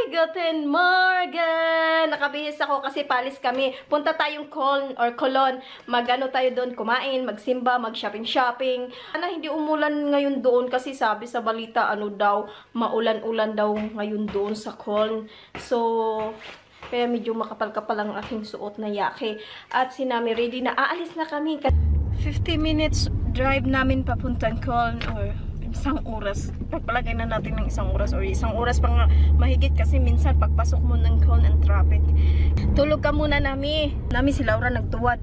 Guten Morgen! Nakabihis ako kasi palis kami. Punta tayong Cologne. Mag-ano tayo doon, kumain, magsimba, mag-shopping-shopping. Hindi umulan ngayon doon kasi sabi sa balita, ano daw, maulan-ulan daw ngayon doon sa Cologne. So, kaya medyo makapal-kapal ang aking suot na yake. At si Nami ready na, aalis na kami. 50 minutes drive namin papuntang Cologne or isang oras. Pagpalagay na natin ng isang oras or isang oras pa nga mahigit kasi minsan pagpasok mo ng Cologne and traffic. Tulog ka muna, Nami. Nami, si Laura nagtuwad.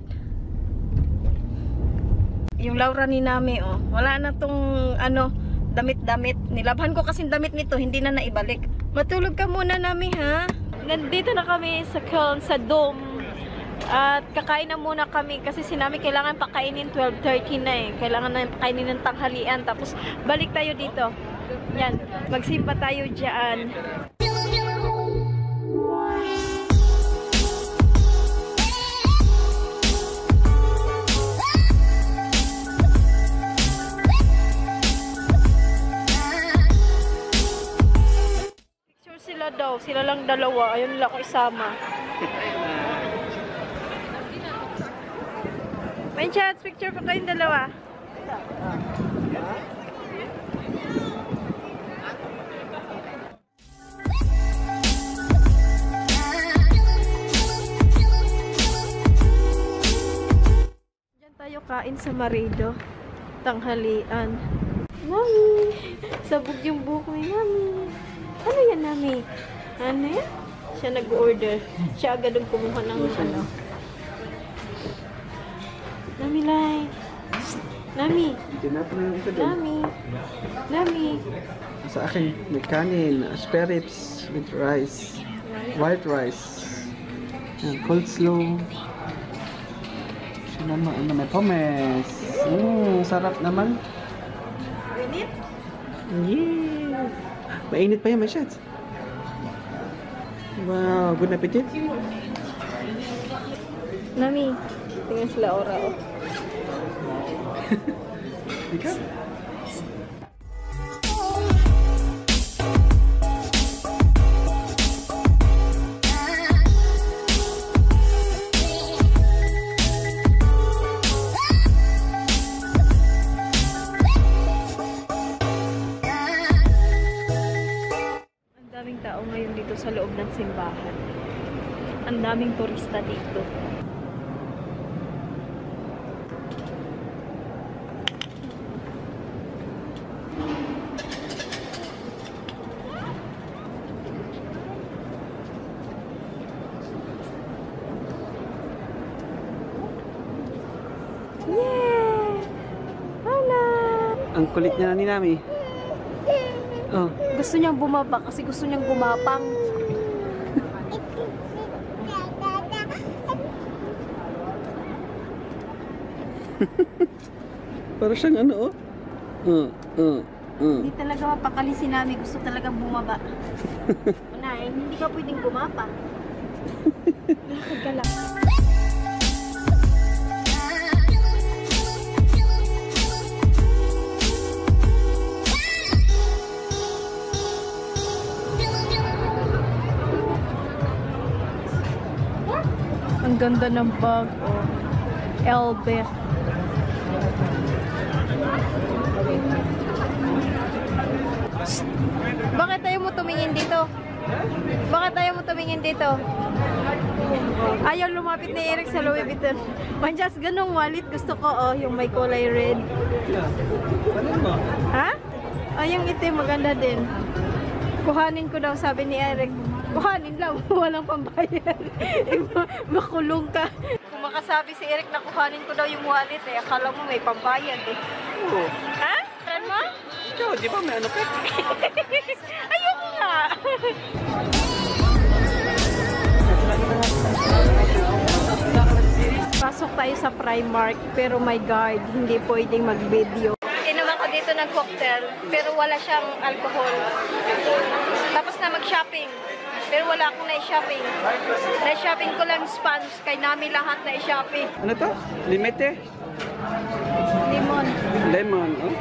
Yung Laura ni Nami, oh. Wala na tong ano, damit-damit. Nilabhan ko kasi damit nito, hindi na naibalik. Matulog ka muna, Nami, ha? Nandito na kami sa Cologne, sa Dome. At kakain na muna kami kasi si Nami kailangan pakainin 12:30 na eh. Kailangan na pakainin ng tanghalian. Tapos balik tayo dito. Yan. Magsimba tayo dyan. Picture sila daw. Sila lang dalawa. Ayun nila ako isama. May chance, picture pa kayong dalawa. Diyan tayo kain sa Marido. Tanghalian. Mami! Sabog yung buhok ni Mami. Ano yan, Mami? Ano yan? Siya nag-order. Siya agad ang kumuha ng ano. Nami, like. Nami. Nami. Nami. Sa akin, may kanin, spirits with rice. White rice. Coleslaw. Siya naman, ano, may pomes. Sarap naman. Mainit? Yeah. Mainit pa yan, may shots. Wow, good appetit. Nami. Tingnan sila Laura, oh. Ikaw? Ang daming tao ngayon dito sa loob ng simbahan. Ang daming turista dito. Yeah! Hala! Ang kulit niya na ni Nami. Oh. Gusto niyang bumaba kasi gusto niyang gumapang. Para siyang ano, oh. Hindi talaga mapakali si Nami. Gusto talagang bumaba. Unahin, hindi ka pwedeng gumapang. Lakad ka lang. Ang ganda ng bag, oh. Elbe. Bakit tayo mo tumingin dito? Bakit tayo mo tumingin dito? Ayaw lumapit ni Eric sa Louis Vuitton. Manjas, ganong wallet gusto ko, oh, yung may kulay red. Ha? Oh, yung itim, maganda din. Kuhanin ko daw, sabi ni Eric. Kuhanin lang, walang pambayad. Makulong ka. Kung makasabi si Eric na kuhanin ko daw yung wallet, eh, akala mo may pambayad eh. Oo. Ha? Saan mo? Ikaw, di ba may ano ka? Ayoko nga. Pasok tayo sa Primark, pero my God, hindi pwedeng mag-video. Inuman ko dito ng cocktail, pero wala siyang alcohol. Tapos na mag-shopping. Pero wala akong na-shopping. Na-shopping ko lang sponge. Kay Nami lahat na-shopping. Ano to? Limete? Lemon. Lemon, oh.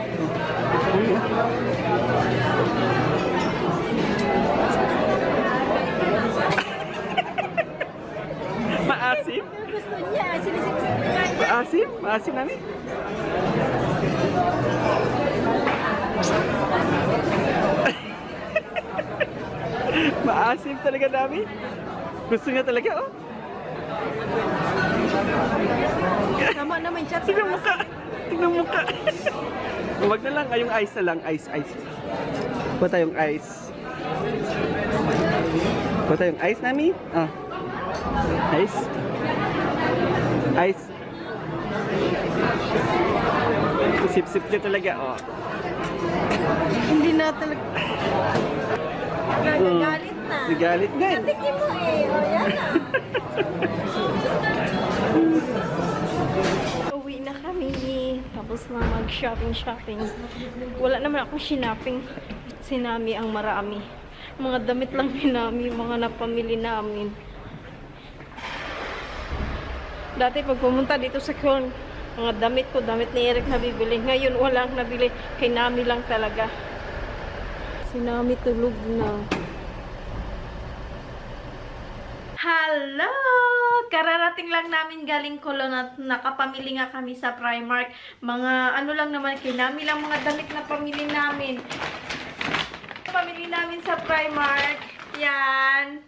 Maasim namin. Maasim talaga namin. Gusto niya talaga, oh. Tama naman siya. Tingnan mukha. Tingnan mukha. Huwag na lang. Ay, yung ice na lang. Ice, ice. Kuha tayong ice. Kuha tayong ice, Nami. Ah. Ice. Ice. Sip-sip niya talaga, oh. Hindi na talaga. Nagagalit na. Nagalit na. Natikim mo eh. O, yan na. Uwi na kami. Tapos na mag-shopping. Wala naman akong shinaping. Sinami ang marami. Mga damit lang ni Nami, mga napamili namin. Dati pag pumunta dito sa Kyon, mga damit ko, damit ni Eric nabibili. Ngayon walang nabili. Kay Nami lang talaga. Si Nami tulog na. Hello! Kararating lang namin galing Colon at nakapamili nga kami sa Primark. Mga ano lang naman, kay Nami lang mga damit na pamili namin. Pamili namin sa Primark. Yan.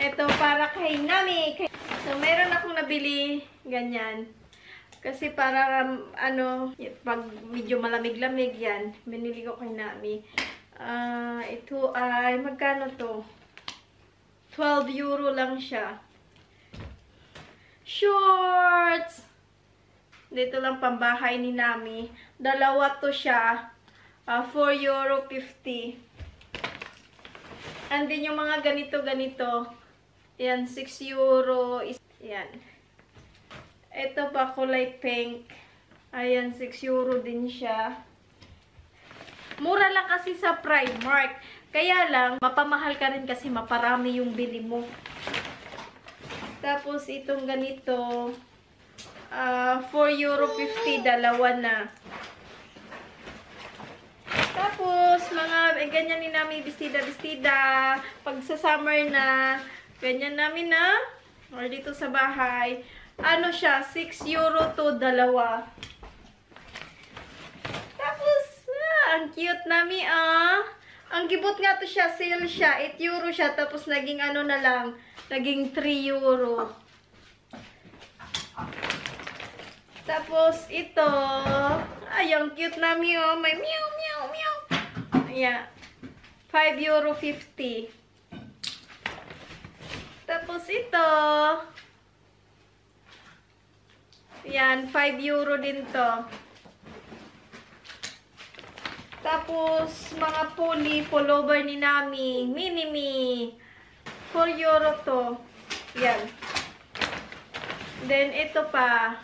Ito para kay Nami. So, meron akong nabili. Ganyan. Kasi para, ano, pag medyo malamig-lamig yan, binili ko kay Nami. Ito ay, magkano to? 12 euro lang siya. Shorts! Dito lang pambahay ni Nami. Dalawa to siya. 4 euro 50. And then yung mga ganito. Yan, 6 euro. Yan. Ito pa, kulay pink. Ayan, 6 euro din siya. Mura lang kasi sa Primark. Kaya lang, mapamahal ka rin kasi maparami yung bili mo. Tapos, itong ganito, 4 euro 50, dalawa na. Tapos, mga, ganyan din namin, bestida. Pag sa summer na, ganyan namin na, or dito sa bahay, ano siya, 6 euro to dalawa. Tapos, ang cute namin, Ang gibot nga to siya, sale siya, 8 euro siya, tapos naging ano na lang, naging 3 euro. Tapos, ito, ay, ang cute namin, may meow, meow, meow. Ayan, 5 euro 50. Tapos, ito, yan, 5 euro din to. Tapos, mga pullover ni Nami, mini-me, 4 euro to. Yan. Then, ito pa.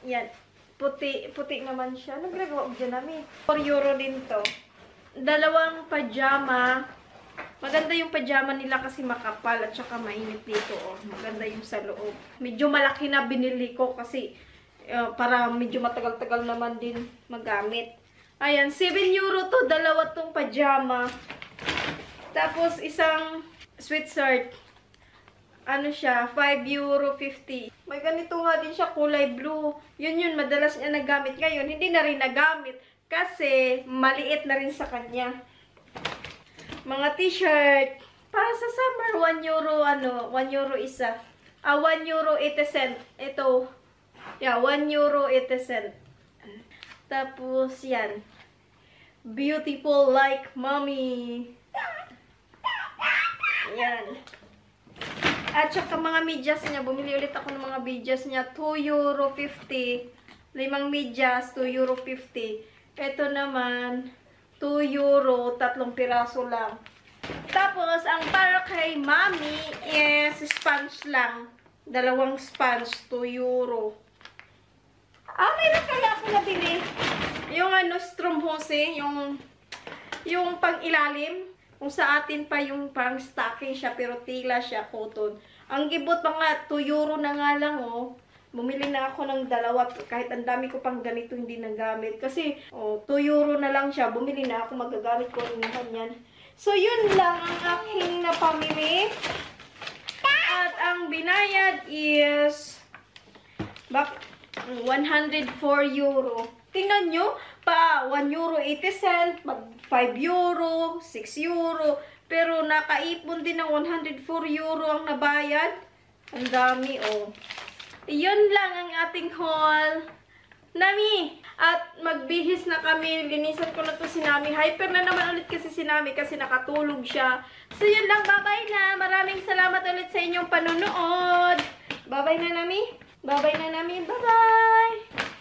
Yan. Puti naman siya. Nagragawa ko dyan, Nami. 4 euro din to. Dalawang pajama. Maganda yung pajama nila kasi makapal at saka mainit dito. Oh. Maganda yung sa loob. Medyo malaki na binili ko kasi para medyo matagal-tagal naman din magamit. Ayan, 7 euro to. Dalawa tong pajama. Tapos, isang sweatshirt. Ano siya? 5 euro 50. May ganito nga din siya, kulay blue. Yun, madalas niya nagamit. Ngayon, hindi na rin nagamit. Kasi, maliit na rin sa kanya. Mga t-shirt. Para sa summer, 1 euro, 1 euro isa. 1 euro 80 cent. Ito. Yeah, 1 euro 80 cent. Tapos, yan. Beautiful like mommy. Yan. At saka mga medyas niya. Bumili ulit ako ng mga medyas niya. 2 euro 50. 5 medyas, 2 euro 50. Ito naman, 2 euro, 3 piraso lang. Tapos, ang para kay mommy is sponge lang. 2 sponge, 2 euro. Mayroon kaya ako nabili. Yung Stromhose, yung pang-ilalim. Kung sa atin pa yung pang stocking siya, pero tila siya, cotton. Ang gibot mga 2 euro na nga lang, oh. Bumili na ako ng 2, kahit ang dami ko pang ganito hindi nagamit. Kasi, 2 euro na lang siya, bumili na ako, magagamit ko rin yan. So, yun lang ang aking napamili. At ang binayad is 104 euro. Tingnan nyo, pa 1 euro 80 cent, mag 5 euro, 6 euro. Pero nakaipon din ng 104 euro ang nabayad. Ang dami, oh. Yun lang ang ating haul. Nami! At magbihis na kami. Linisan ko na to si Nami. Hyper na naman ulit kasi si Nami kasi nakatulog siya. So yun lang, bye-bye na. Maraming salamat ulit sa inyong panonood. Bye-bye na, Nami. Bye-bye na, Nami. Bye-bye!